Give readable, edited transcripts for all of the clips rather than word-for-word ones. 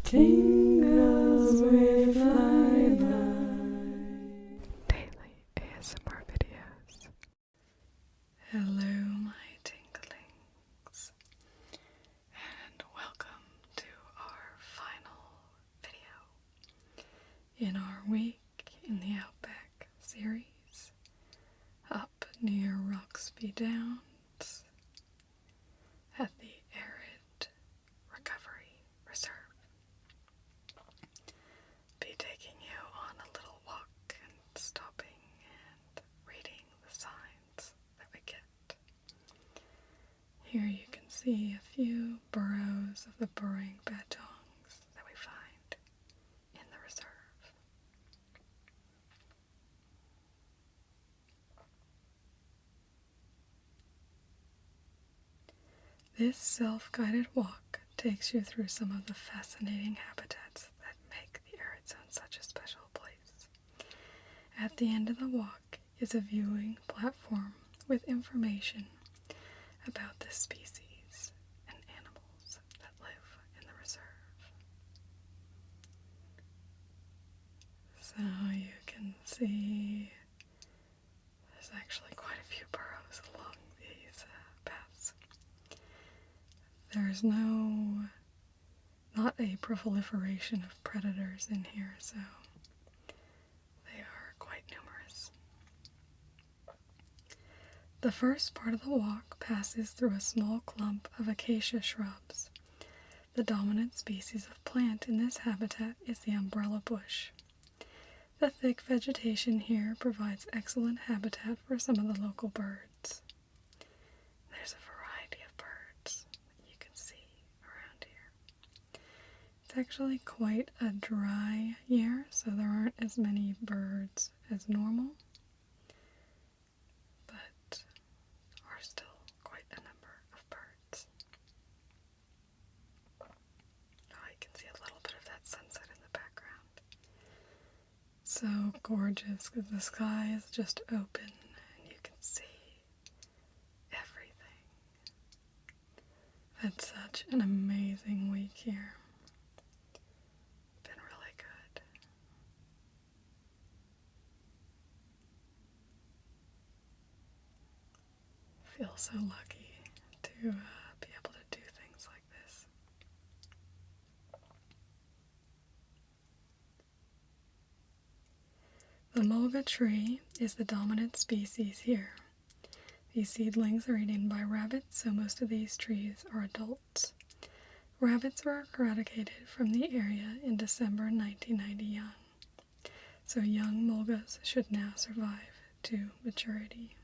Tingles with flyby. Daily ASMR videos. Hello, my tinglings, and welcome to our final video in our week in the Outback series up near Roxby Downs at the Arid Recovery Reserve. Be taking you on a little walk and stopping and reading the signs that we get. Here you can see a few burrows of the burrowing badongs that we find in the reserve. This self-guided walk takes you through some of the fascinating habitats that make the Arid Zone such a special place. At the end of the walk is a viewing platform with information about the species and animals that live in the reserve. So you can see there's actually quite a few burrows along these paths. There's not a proliferation of predators in here, so they are quite numerous. The first part of the walk passes through a small clump of acacia shrubs. The dominant species of plant in this habitat is the umbrella bush. The thick vegetation here provides excellent habitat for some of the local birds. There's a variety of birds that you can see around here. It's actually quite a dry year, so there aren't as many birds as normal, but are still quite a number of birds. Oh, you can see a little bit of that sunset in the background. So gorgeous because the sky is just open and you can see everything. Had such an amazing week here. Been really good. Feel so lucky to be able to do things like this. The mulga tree is the dominant species here. These seedlings are eaten by rabbits, so most of these trees are adults. Rabbits were eradicated from the area in December 1990, so young mulgas should now survive to maturity.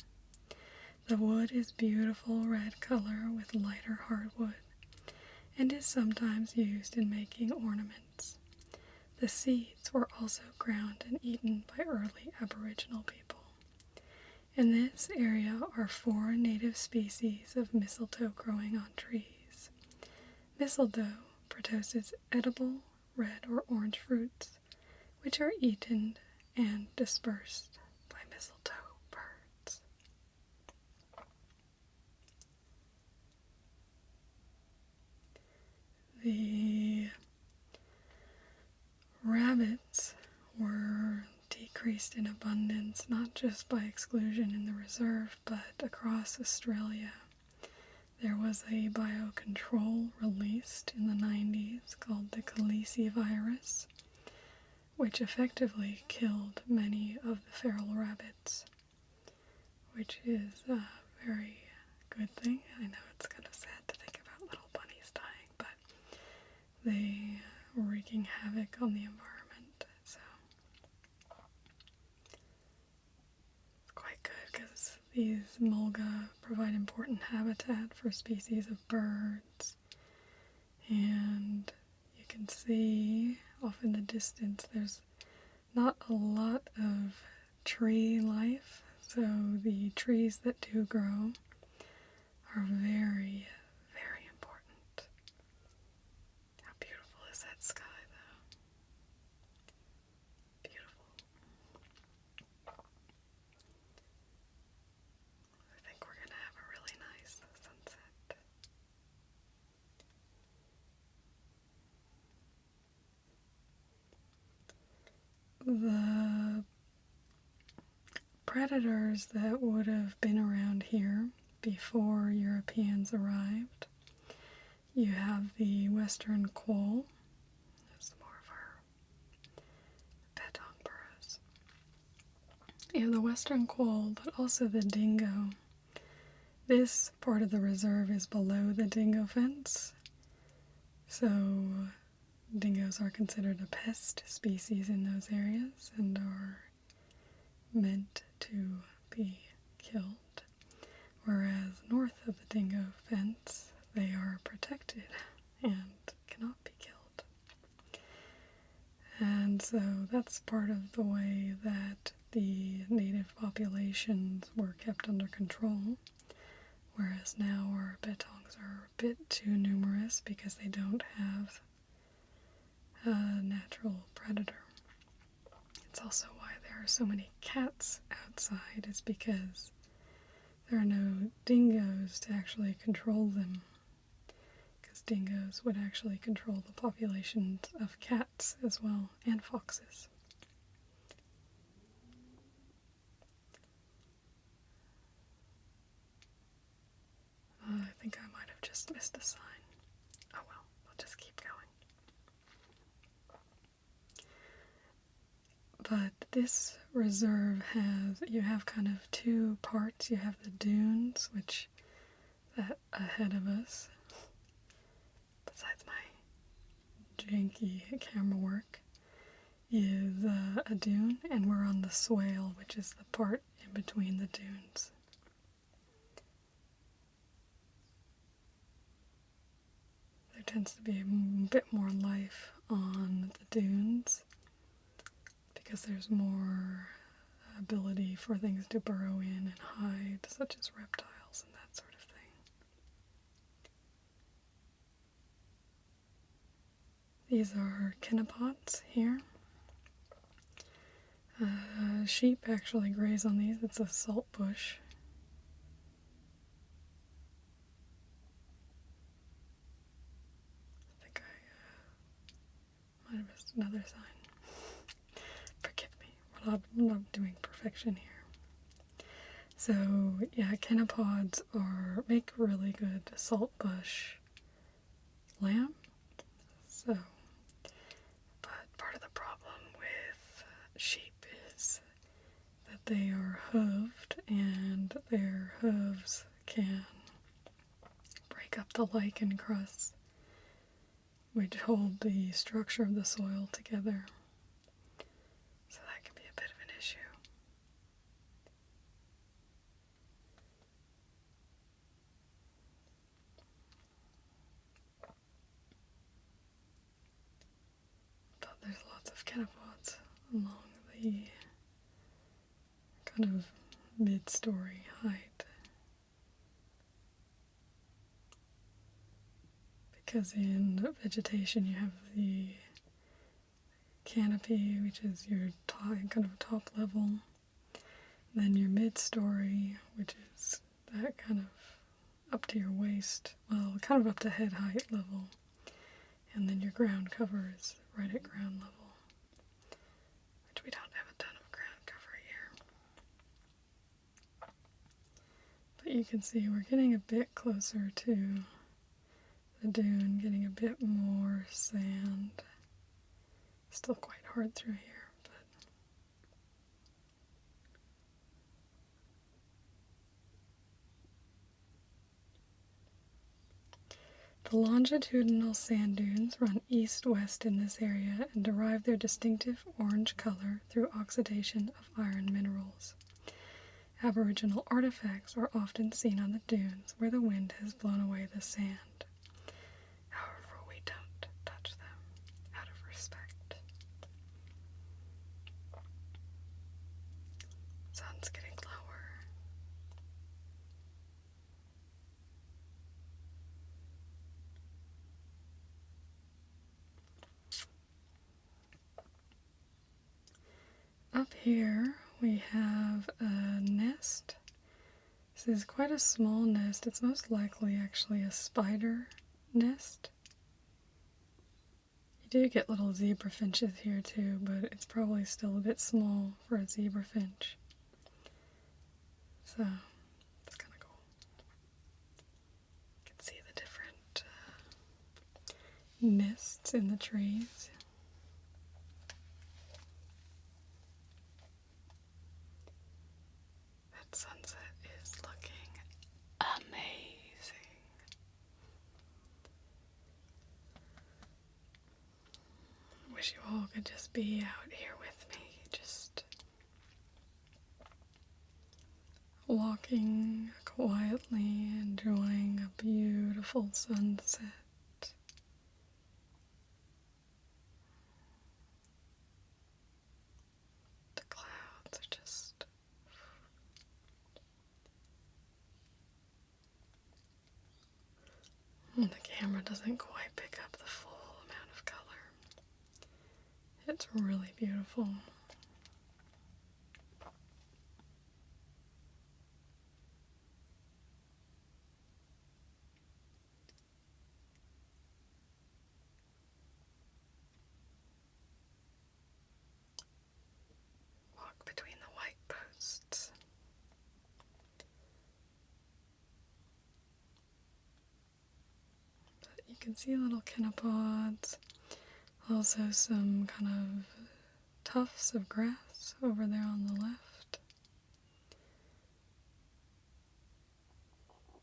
The wood is beautiful red color with lighter hardwood and is sometimes used in making ornaments. The seeds were also ground and eaten by early Aboriginal people. In this area are 4 native species of mistletoe growing on trees. Mistletoe produces edible red or orange fruits, which are eaten and dispersed by mistletoe birds. The rabbits were decreased in abundance, not just by exclusion in the reserve, but across Australia. There was a biocontrol released in the 90s called the Khaleesi virus, which effectively killed many of the feral rabbits, which is a very good thing. I know it's kind of sad to think about little bunnies dying, but they were wreaking havoc on the environment, so it's quite good because these mulga provide important habitat for species of birds, and you can see off in the distance there's not a lot of tree life, so the trees that do grow are very, very important. How beautiful is that sky, though? Beautiful. I think we're gonna have a really nice sunset. the predators that would have been around here before Europeans arrived, you have the western quoll. There's more of our petong burrows. You have the western quoll, but also the dingo. This part of the reserve is below the dingo fence, so dingoes are considered a pest species in those areas and are meant to be killed, whereas north of the dingo fence they are protected and cannot be killed. And so that's part of the way that the native populations were kept under control, whereas now our betongs are a bit too numerous because they don't have a natural predator. It's also why there are so many cats outside, is because there are no dingoes to actually control them, because dingoes would actually control the populations of cats as well, and foxes. I think I might have just missed a sign. Oh well, I'll just keep going. But this reserve you have kind of two parts. You have the dunes, which that ahead of us, besides my janky camera work, is a dune, and we're on the swale, which is the part in between the dunes. There tends to be a bit more life on the dunes because there's more ability for things to burrow in and hide, such as reptiles and that sort of thing. These are chenopod's here. Sheep actually graze on these. It's a salt bush. I think I might have missed another sign. Forgive me. I'm not doing perfection here. So yeah, chenopod's make really good salt bush lamb. So, but part of the problem with sheep is that they are hooved, and their hooves can break up the lichen crusts, which hold the structure of the soil together. So that can be a bit of an issue. But there's lots of chenopod's along the kind of mid-story height. Because in vegetation you have the canopy, which is your kind of top level, then your mid-story, which is that kind of up to your waist, well, kind of up to head height level, and then your ground cover is right at ground level, which we don't have a ton of ground cover here. But you can see we're getting a bit closer to the dune, getting a bit more sand. Still quite hard through here, but the longitudinal sand dunes run east-west in this area and derive their distinctive orange color through oxidation of iron minerals. Aboriginal artifacts are often seen on the dunes where the wind has blown away the sand. However, we don't touch them out of respect. Sun's getting lower. Up here we have a nest. This is quite a small nest. It's most likely actually a spider nest. You do get little zebra finches here too, but it's probably still a bit small for a zebra finch. So, it's kind of cool. You can see the different nests in the trees. That sunset is looking amazing. Wish you all could just be out here with me, just walking quietly, enjoying a beautiful sunset. The clouds are just... the camera doesn't quite pick up the full amount of color. It's really beautiful. Walk between the white posts. But you can see little kinnipods, also some kind of tufts of grass over there on the left.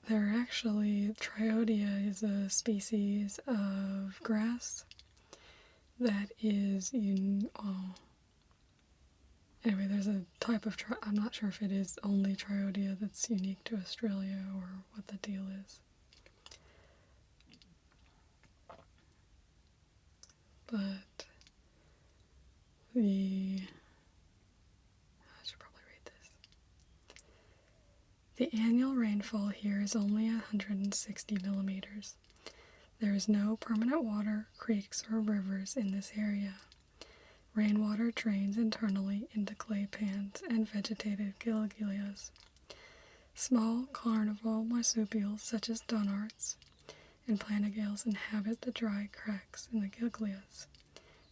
They're actually, Triodia is a species of grass that is anyway, there's a type of, I'm not sure if it is only Triodia that's unique to Australia or what the deal is. But I should probably read this. The annual rainfall here is only 160 millimeters. There is no permanent water, creeks, or rivers in this area. Rainwater drains internally into clay pans and vegetated gillias. Small carnival marsupials such as donarts and planigales inhabit the dry cracks in the gillias.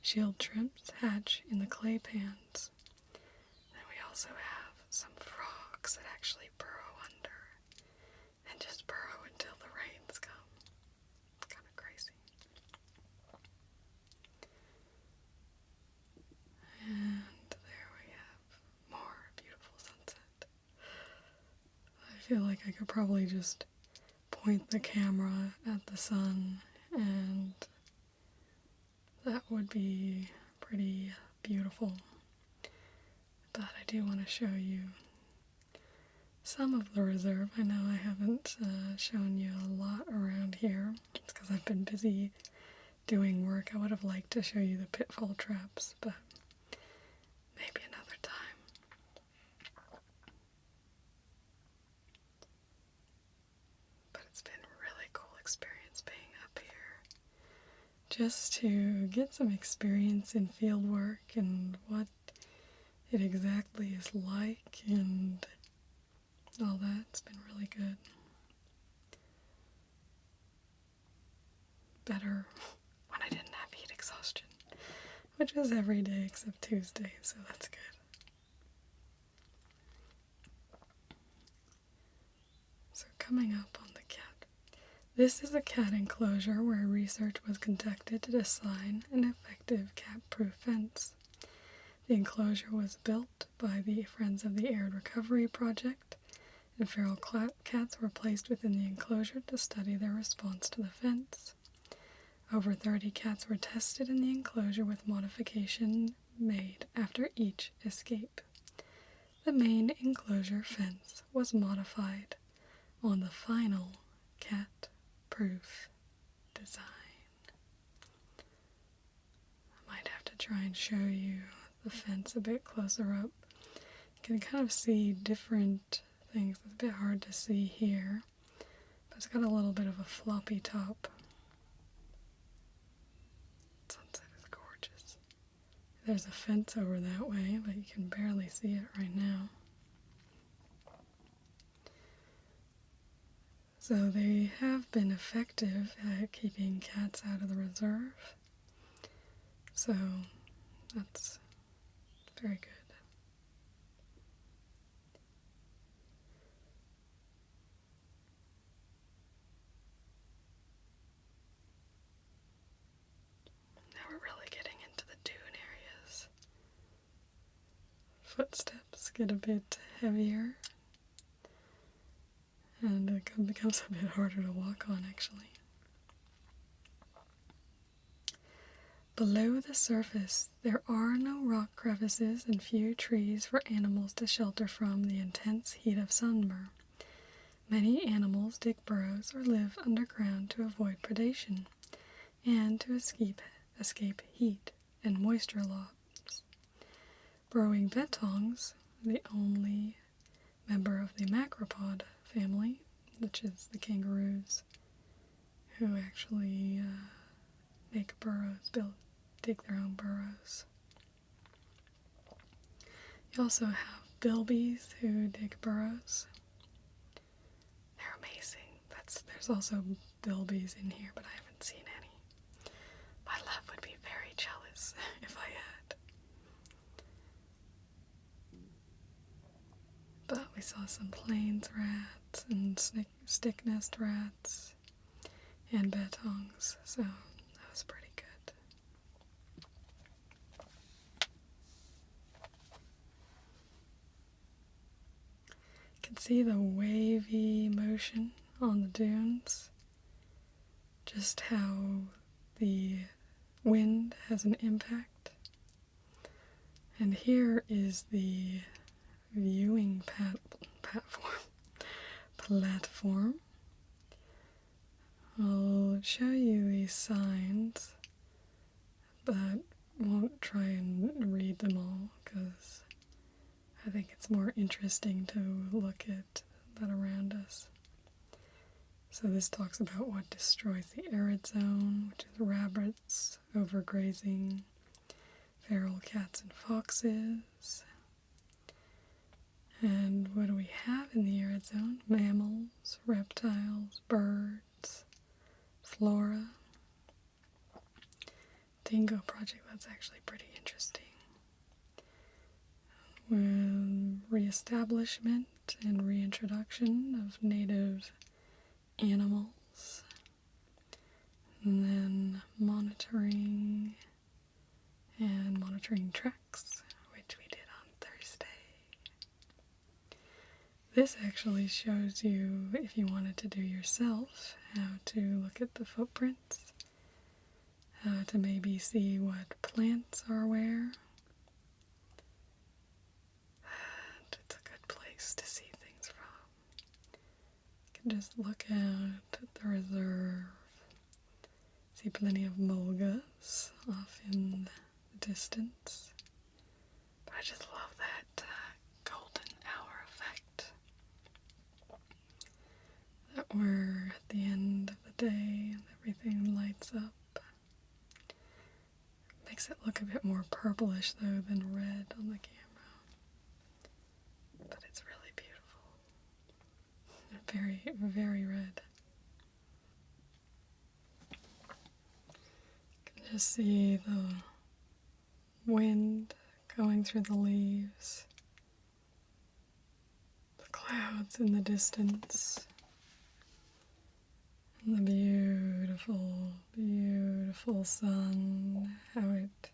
Shield shrimps hatch in the clay pans. Then we also have some frogs that actually burrow under and just burrow until the rains come. It's kind of crazy. And there we have more beautiful sunset. I feel like I could probably just point the camera at the sun and that would be pretty beautiful. But I do want to show you some of the reserve. I know I haven't shown you a lot around here. It's because I've been busy doing work. I would have liked to show you the pitfall traps, but maybe another time. But it's been a really cool experience being up here. Just to get some experience in field work and what it exactly is like and all that. It's been really good. Better when I didn't have heat exhaustion, which was every day except Tuesday, so that's good. So coming up on the cat. This is a cat enclosure where research was conducted to design an effective cat-proof fence. The enclosure was built by the Friends of the Arid Recovery Project, and feral cats were placed within the enclosure to study their response to the fence. Over 30 cats were tested in the enclosure with modification made after each escape. The main enclosure fence was modified on the final cat-proof design. I might have to try and show you the fence a bit closer up. You can kind of see different things. It's a bit hard to see here, but it's got a little bit of a floppy top. Sunset is gorgeous. There's a fence over that way, but you can barely see it right now. So they have been effective at keeping cats out of the reserve. So that's very good. Now we're really getting into the dune areas. Footsteps get a bit heavier, and it becomes a bit harder to walk on, actually. Below the surface, there are no rock crevices and few trees for animals to shelter from the intense heat of summer. Many animals dig burrows or live underground to avoid predation and to escape heat and moisture loss. Burrowing bettongs, the only member of the macropod family, which is the kangaroos, who actually make burrows, dig their own burrows. You also have bilbies who dig burrows. They're amazing. There's also bilbies in here, but I haven't seen any. My lab would be very jealous if I had. But we saw some plains rats and stick nest rats and bettongs, so that was pretty good. You can see the wavy motion on the dunes, just how the wind has an impact. And here is the viewing platform. I'll show you these signs, but won't try and read them all because I think it's more interesting to look at that around us. So this talks about what destroys the arid zone, which is rabbits, overgrazing, feral cats and foxes. And what do we have in the arid zone? Mammals, reptiles, birds, flora. Dingo project, that's actually pretty interesting. Reestablishment and reintroduction of native animals. And then monitoring tracks, which we did on Thursday. This actually shows you, if you wanted to do yourself, how to look at the footprints, how to maybe see what plants are where. And it's a good place to see things from. You can just look out at the reserve. See plenty of mulgas off in the distance. But I just love that golden hour effect. That we're at the end of the day and everything lights up. Makes it look a bit more purplish though than red on the camera. But it's really beautiful. Very, very red. You can just see the wind going through the leaves, the clouds in the distance, and the beautiful, beautiful sun, how it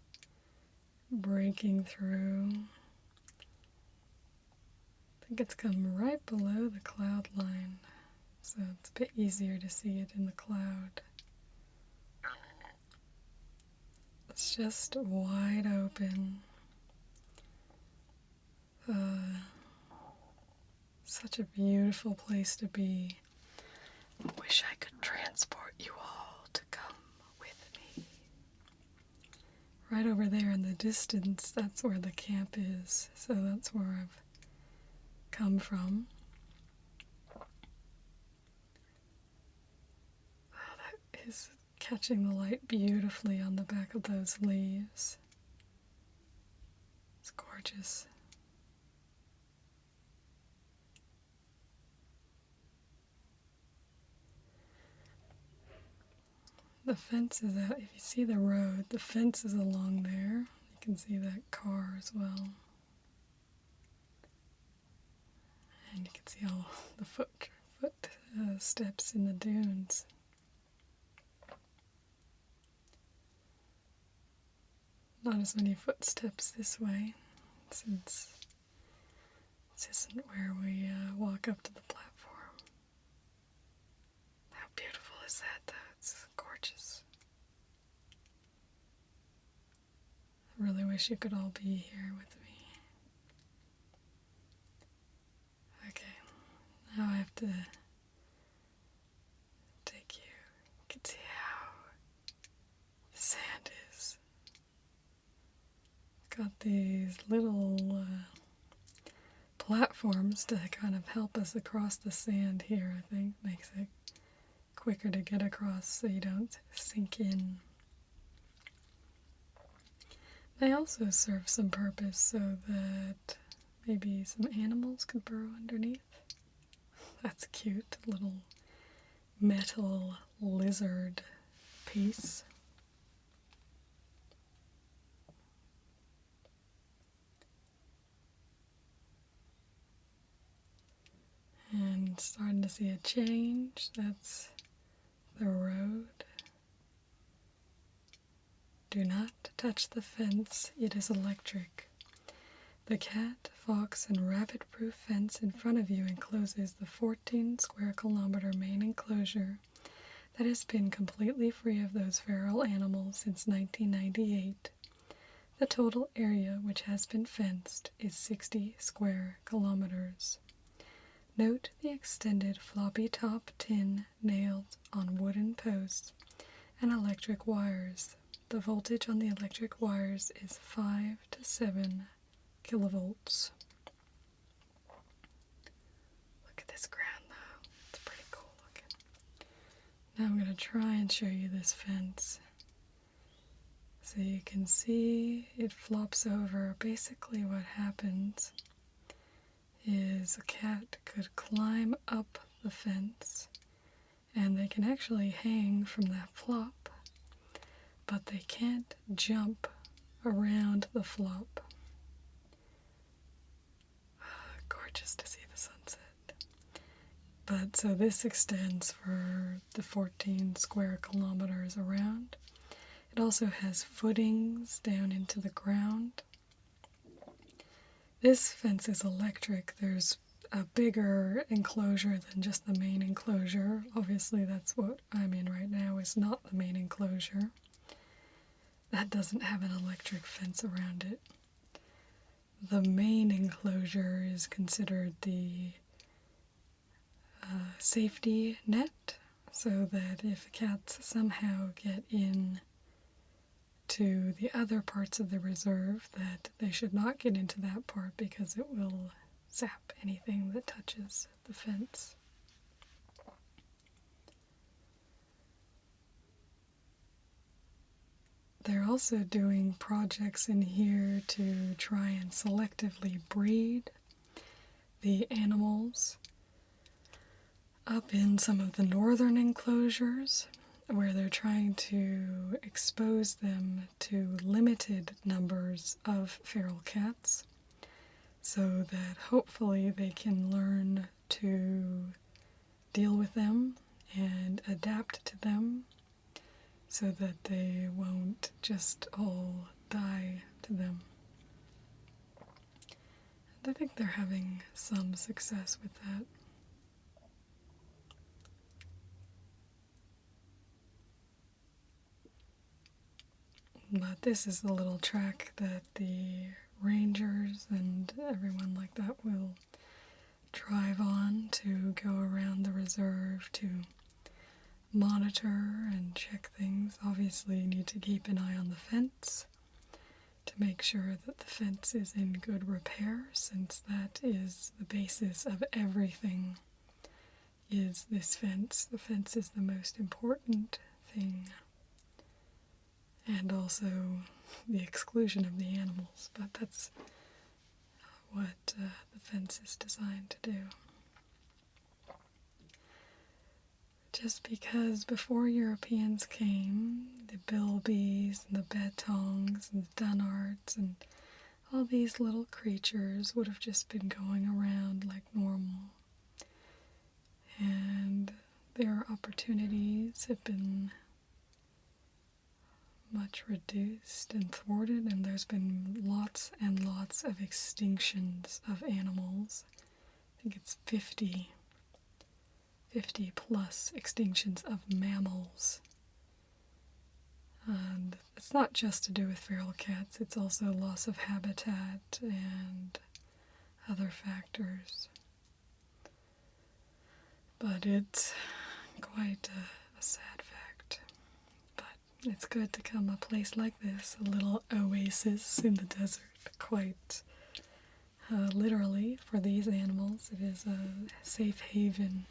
breaking through. I think it's come right below the cloud line, so it's a bit easier to see it in the cloud. It's just wide open. Such a beautiful place to be. I wish I could transport you all to come with me. Right over there in the distance, that's where the camp is. So that's where I've come from. Oh, that is catching the light beautifully on the back of those leaves. It's gorgeous. The fence is out. If you see the road, the fence is along there. You can see that car as well. And you can see all the foot steps in the dunes. Not as many footsteps this way, since this isn't where we walk up to the platform. How beautiful is that, though? It's gorgeous. I really wish you could all be here with me. Okay, now I have to take you. You can see how the sand is. Got these little platforms to kind of help us across the sand here, I think. Makes it quicker to get across so you don't sink in. They also serve some purpose so that maybe some animals could burrow underneath. That's cute, a little metal lizard piece. And starting to see a change. That's the road. Do not touch the fence, it is electric. The cat, fox, and rabbit-proof fence in front of you encloses the 14 square kilometer main enclosure that has been completely free of those feral animals since 1998. The total area which has been fenced is 60 square kilometers. Note the extended floppy top tin nailed on wooden posts and electric wires. The voltage on the electric wires is 5 to 7 kilovolts. Look at this ground though. It's pretty cool looking. Now I'm going to try and show you this fence. So you can see it flops over. Basically what happens is a cat could climb up the fence and they can actually hang from that flop, but they can't jump around the flop. Gorgeous to see the sunset. But so this extends for the 14 square kilometers around. It also has footings down into the ground. This fence is electric. There's a bigger enclosure than just the main enclosure. Obviously that's what I'm in right now, is not the main enclosure. That doesn't have an electric fence around it. The main enclosure is considered the safety net, so that if cats somehow get in to the other parts of the reserve, that they should not get into that part because it will zap anything that touches the fence. They're also doing projects in here to try and selectively breed the animals up in some of the northern enclosures, where they're trying to expose them to limited numbers of feral cats so that hopefully they can learn to deal with them and adapt to them so that they won't just all die to them. And I think they're having some success with that. But this is the little track that the rangers and everyone like that will drive on to go around the reserve to monitor and check things. Obviously you need to keep an eye on the fence to make sure that the fence is in good repair, since that is the basis of everything, is this fence. The fence is the most important thing. And also the exclusion of the animals, but that's what the fence is designed to do. just because before Europeans came, the bilbies and the bettongs and the dunnards and all these little creatures would have just been going around like normal. And their opportunities have been much reduced and thwarted, and there's been lots and lots of extinctions of animals. I think it's 50 plus extinctions of mammals. And it's not just to do with feral cats, it's also loss of habitat and other factors. But it's quite a sad fact. But it's good to come a place like this, a little oasis in the desert, quite literally for these animals. It is a safe haven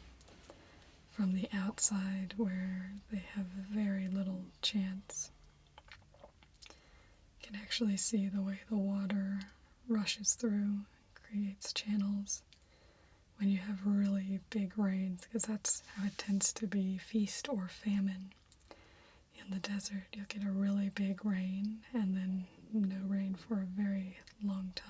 from the outside where they have very little chance. You can actually see the way the water rushes through, creates channels when you have really big rains, because that's how it tends to be, feast or famine in the desert. You'll get a really big rain and then no rain for a very long time.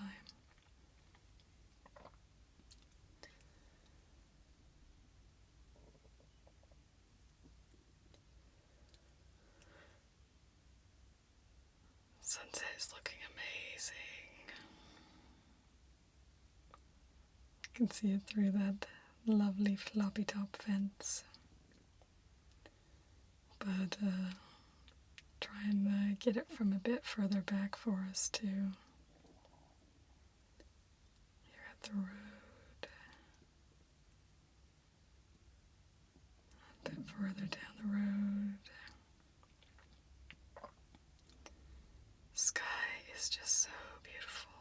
Sunset is looking amazing. You can see it through that lovely floppy top fence. But try and get it from a bit further back for us too. You're at the road. A bit further down the road. Sky is just so beautiful.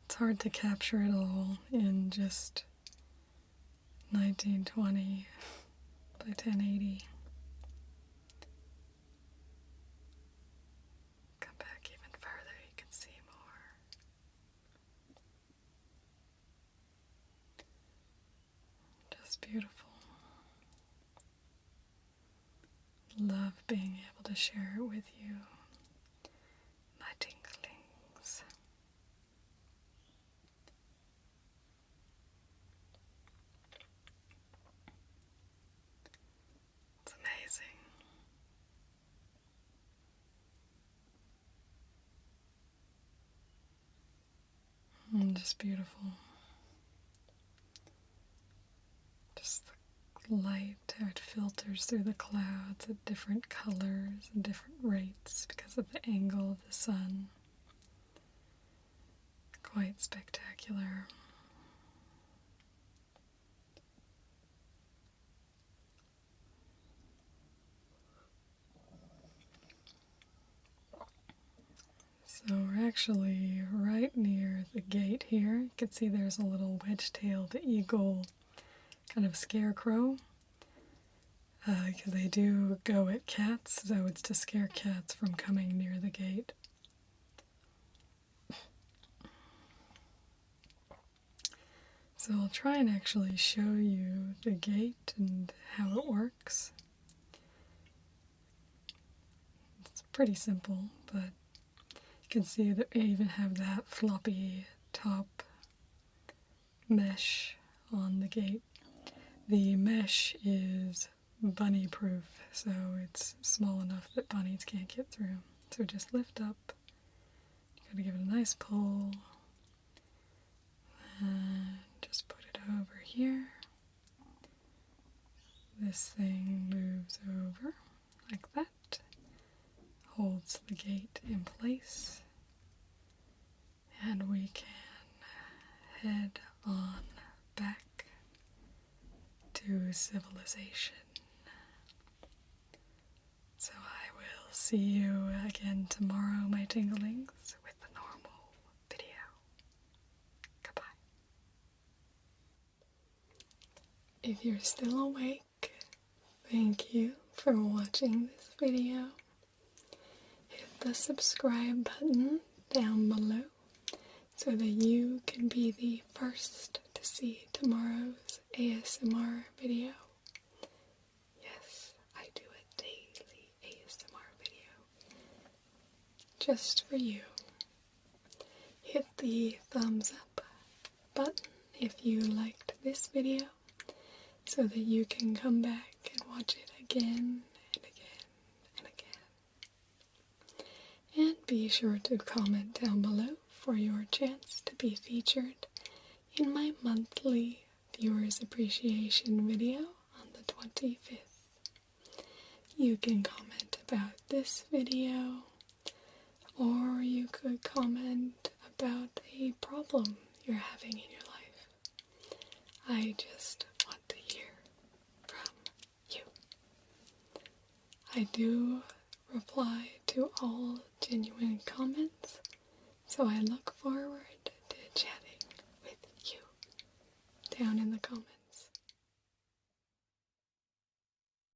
It's hard to capture it all in just 1920 by 1080. Come back even further, you can see more. Just beautiful. Love being able to share it with you. My tinglings. It's amazing. Just beautiful. Just the light, how it filters through the clouds at different colors and different rates because of the angle of the sun. Quite spectacular. So we're actually right near the gate here. You can see there's a little wedge-tailed eagle kind of scarecrow. Because they do go at cats, so it's to scare cats from coming near the gate. So I'll try and actually show you the gate and how it works. It's pretty simple, but you can see that I even have that floppy top mesh on the gate. The mesh is bunny proof, so it's small enough that bunnies can't get through. So just lift up, you gotta give it a nice pull, and just put it over here. This thing moves over like that, holds the gate in place, and we can head on back to civilization. So I will see you again tomorrow, my tinglings, with the normal video. Goodbye. If you're still awake, thank you for watching this video. Hit the subscribe button down below so that you can be the first to see tomorrow's ASMR video. just for you. Hit the thumbs up button if you liked this video so that you can come back and watch it again and again and again. And be sure to comment down below for your chance to be featured in my monthly viewers appreciation video on the 25th. You can comment about this video, or you could comment about a problem you're having in your life. I just want to hear from you. I do reply to all genuine comments, so I look forward to chatting with you down in the comments.